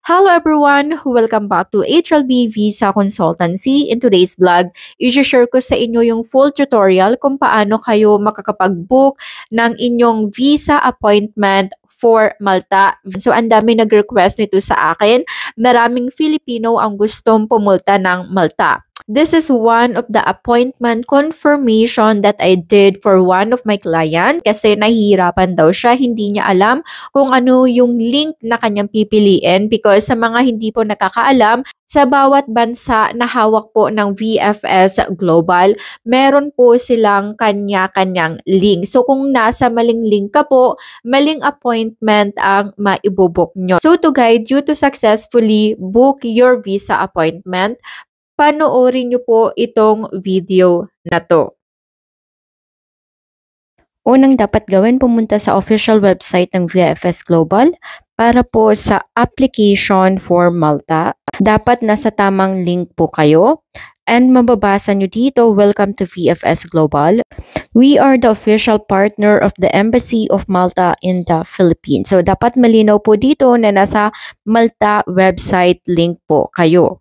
Hello everyone! Welcome back to HLB Visa Consultancy. In today's vlog, i-share ko sa inyo yung full tutorial kung paano kayo makakapag-book ng inyong visa appointment for Malta. So, ang dami nag-request nito sa akin. Maraming Filipino ang gustong pumulta ng Malta. This is one of the appointment confirmation that I did for one of my client kasi nahihirapan daw siya, hindi niya alam kung ano yung link na kanyang pipiliin because sa mga hindi po nakakaalam, sa bawat bansa na hawak po ng VFS Global, meron po silang kanya-kanyang link. So kung nasa maling link ka po, maling appointment ang maibubok nyo. So to guide you to successfully book your visa appointment, panoorin nyo po itong video na to. Unang dapat gawin, pumunta sa official website ng VFS Global para po sa application for Malta. Dapat nasa tamang link po kayo. And mababasa nyo dito, welcome to VFS Global. We are the official partner of the Embassy of Malta in the Philippines. So dapat malinaw po dito na nasa Malta website link po kayo.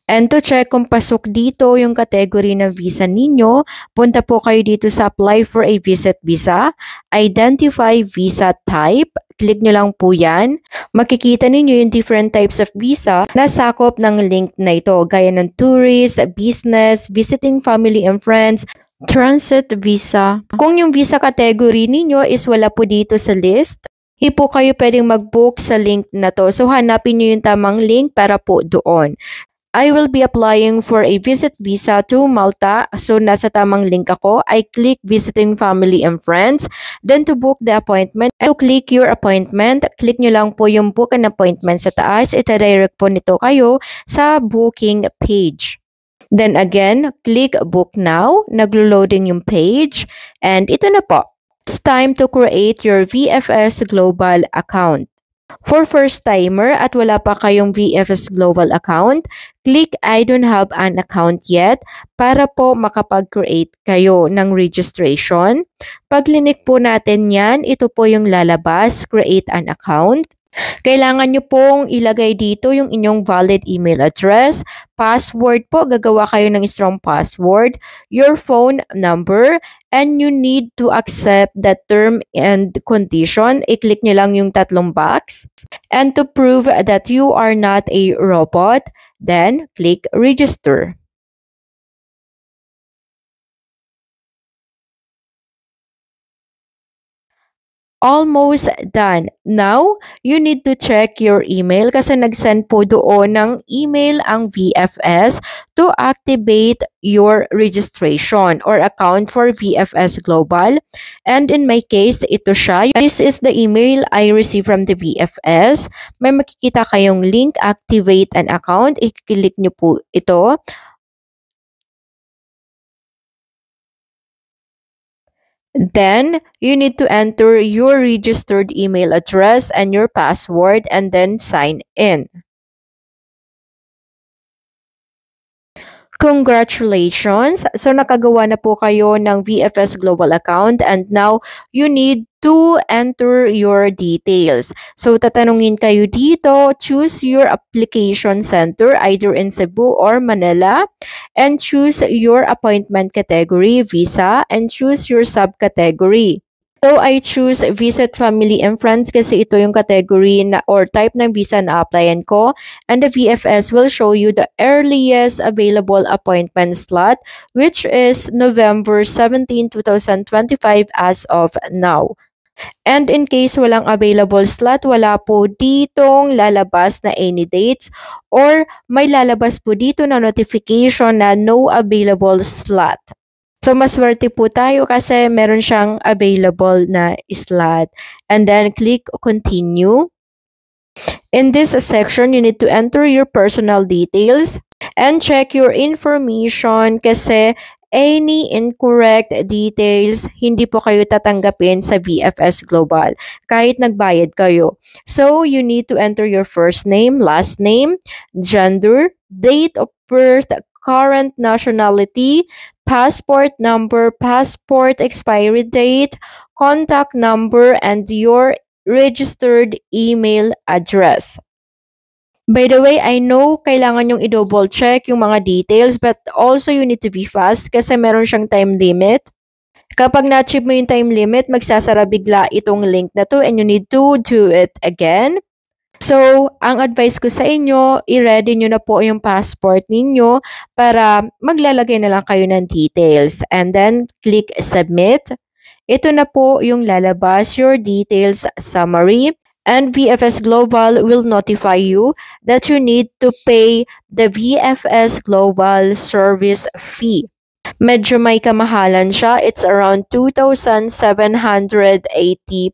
And to check kung pasok dito yung category ng visa ninyo, punta po kayo dito sa apply for a visit visa, identify visa type, click nyo lang po yan. Makikita ninyo yung different types of visa na sakop ng link na ito, gaya ng tourist, business, visiting family and friends, transit visa. Kung yung visa category ninyo is wala po dito sa list, hindi po kayo pwedeng mag-book sa link na to. So hanapin nyo yung tamang link para po doon. I will be applying for a visit visa to Malta. So, nasa tamang link ako. I click visiting family and friends. Then, to book the appointment. To click your appointment, click nyo lang po yung book an appointment sa taas. Ita-direct po nito kayo sa booking page. Then again, click book now. Naglo-loading yung page. And ito na po. It's time to create your VFS Global account. For first-timer at wala pa kayong VFS Global account, click I don't have an account yet para po makapag-create kayo ng registration. Pag linik po natin yan, ito po yung lalabas, create an account. Kailangan nyo pong ilagay dito yung inyong valid email address, password po, gagawa kayo ng strong password, your phone number, and you need to accept that term and condition. I-click nyo lang yung tatlong box. And to prove that you are not a robot, then click register. Almost done. Now, you need to check your email kasi nag-send po doon ng email ang VFS to activate your registration or account for VFS Global. And in my case, ito siya. This is the email I received from the VFS. May makikita kayong link, activate an account. I-click nyo po ito. Then, you need to enter your registered email address and your password and then sign in. Congratulations! So, nakagawa na po kayo ng VFS Global account and now you need to enter your details. So, tatanungin kayo dito, choose your application center either in Cebu or Manila and choose your appointment category, visa, and choose your subcategory. So, I choose Visit Family and Friends kasi ito yung category na, or type ng visa na applyan ko. And the VFS will show you the earliest available appointment slot, which is November 17, 2025 as of now. And in case walang available slot, wala po ditong lalabas na any dates or may lalabas po dito na notification na no available slot. So, maswerte po tayo kasi meron siyang available na slot. And then, click continue. In this section, you need to enter your personal details and check your information kasi any incorrect details, hindi po kayo tatanggapin sa VFS Global kahit nagbayad kayo. So, you need to enter your first name, last name, gender, date of birth, current nationality, passport number, passport expiry date, contact number, and your registered email address. By the way, I know kailangan yung i-double check yung mga details but also you need to be fast kasi meron siyang time limit. Kapag na-achieve mo yung time limit, magsasara bigla itong link na to and you need to do it again. So, ang advice ko sa inyo, i-ready nyo na po yung passport ninyo para maglalagay na lang kayo ng details. And then, click submit. Ito na po yung lalabas, your details summary. And VFS Global will notify you that you need to pay the VFS Global service fee. Medyo may kamahalan siya. It's around 2,780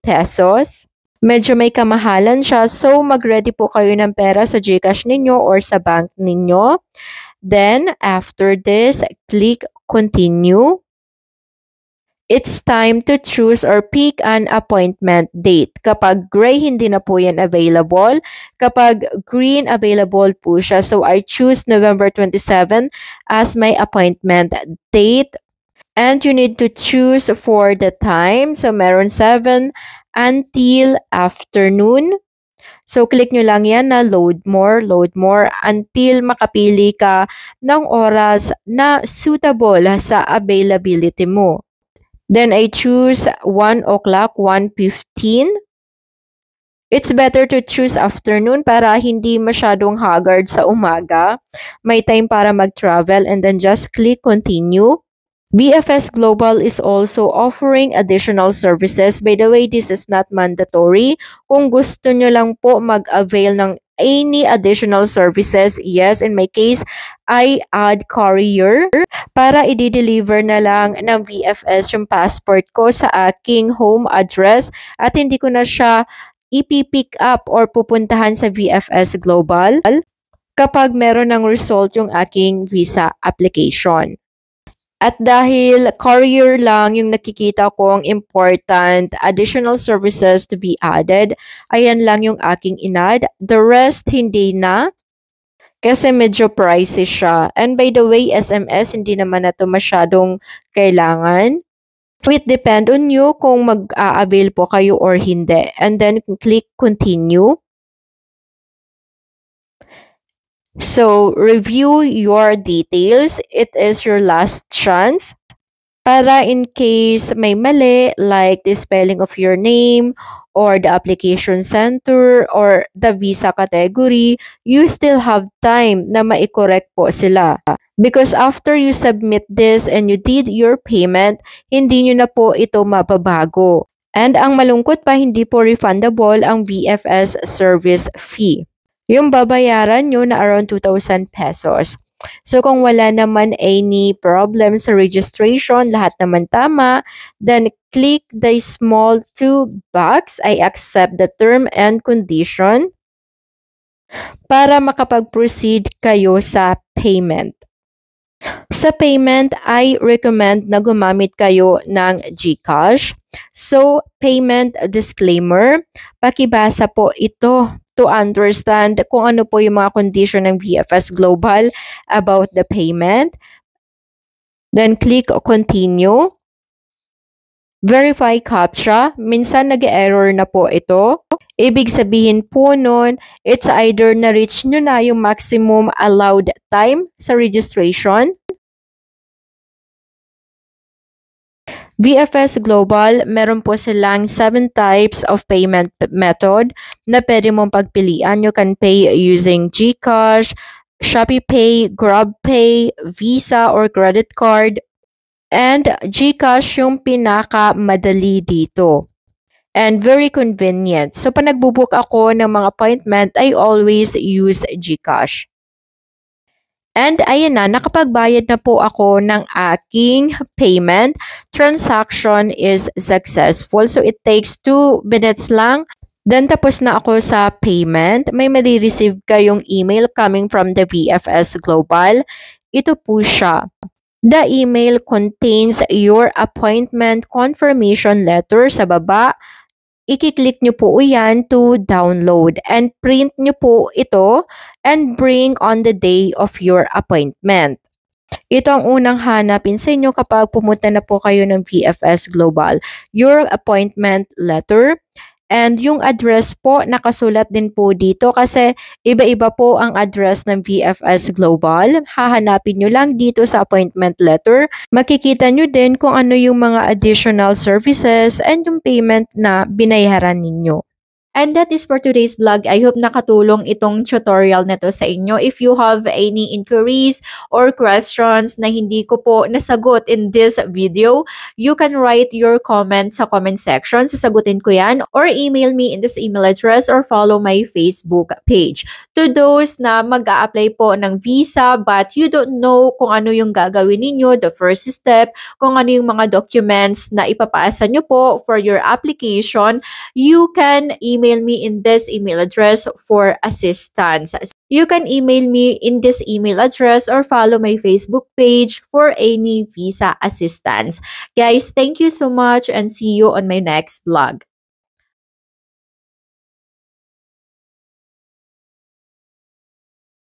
pesos. Medyo may kamahalan siya. So, mag-ready po kayo ng pera sa GCash ninyo or sa bank ninyo. Then, after this, click continue. It's time to choose or pick an appointment date. Kapag gray, hindi na po yan available. Kapag green, available po siya. So, I choose November 27 as my appointment date. And you need to choose for the time. So, meron 7 until afternoon. So, click nyo lang yan na load more until makapili ka ng oras na suitable sa availability mo. Then, I choose 1 o'clock, 1:15. It's better to choose afternoon para hindi masyadong haggard sa umaga. May time para mag-travel and then just click continue. VFS Global is also offering additional services. By the way, this is not mandatory. Kung gusto nyo lang po mag-avail ng any additional services, yes, in my case, I add courier para i-deliver na lang ng VFS yung passport ko sa aking home address at hindi ko na siya ipipick up or pupuntahan sa VFS Global kapag meron ng result yung aking visa application. At dahil courier lang yung nakikita kong important additional services to be added, ayan lang yung aking inad. The rest, hindi na. Kasi medyo pricey siya. And by the way, SMS, hindi naman na ito masyadong kailangan. So it depend on you kung mag-a-avail po kayo or hindi. And then click continue. So, review your details. It is your last chance. Para in case may mali, like the spelling of your name, or the application center, or the visa category, you still have time na ma-correct po sila. Because after you submit this and you did your payment, hindi nyo na po ito mababago. And ang malungkot pa, hindi po refundable ang VFS service fee. Yung babayaran nyo na around 2,000 pesos. So, kung wala naman any problem sa registration, lahat naman tama, then click the small 2 box, I accept the term and condition, para makapag-proceed kayo sa payment. Sa payment, I recommend na gumamit kayo ng GCash. So, payment disclaimer, pakibasa po ito to understand kung ano po yung mga condition ng VFS Global about the payment. Then, click continue. Verify CAPTCHA. Minsan nag-error na po ito. Ibig sabihin po nun, it's either na-reach nyo na yung maximum allowed time sa registration. VFS Global, meron po silang 7 types of payment method na pwede mong pagpilian. You can pay using GCash, ShopeePay, GrabPay, Visa or credit card. And GCash yung pinaka-madali dito. And very convenient. So, pag nagbubook ako ng mga appointment, I always use GCash. And ayan na, nakapagbayad na po ako ng aking payment. Transaction is successful. So, it takes 2 minutes lang. Then, tapos na ako sa payment. May marireceive kayong email coming from the VFS Global. Ito po siya. The email contains your appointment confirmation letter sa baba. I-click nyo po yan to download and print nyo po ito and bring on the day of your appointment. Ito ang unang hanapin sa inyo kapag pumunta na po kayo ng VFS Global. Your appointment letter And yung address po, nakasulat din po dito kasi iba-iba po ang address ng VFS Global. Hahanapin nyo lang dito sa appointment letter. Makikita nyo din kung ano yung mga additional services and yung payment na binayaran ninyo. And that is for today's vlog. I hope nakatulong itong tutorial na to sa inyo. If you have any inquiries or questions na hindi ko po nasagot in this video, you can write your comment sa comment section. Sasagutin ko yan, or email me in this email address or follow my Facebook page. To those na mag-a-apply po ng visa but you don't know kung ano yung gagawin ninyo, the first step, kung ano yung mga documents na ipapasa nyo po for your application, you can email me in this email address for assistance. You can email me in this email address or follow my Facebook page for any visa assistance. Guys, thank you so much and see you on my next vlog.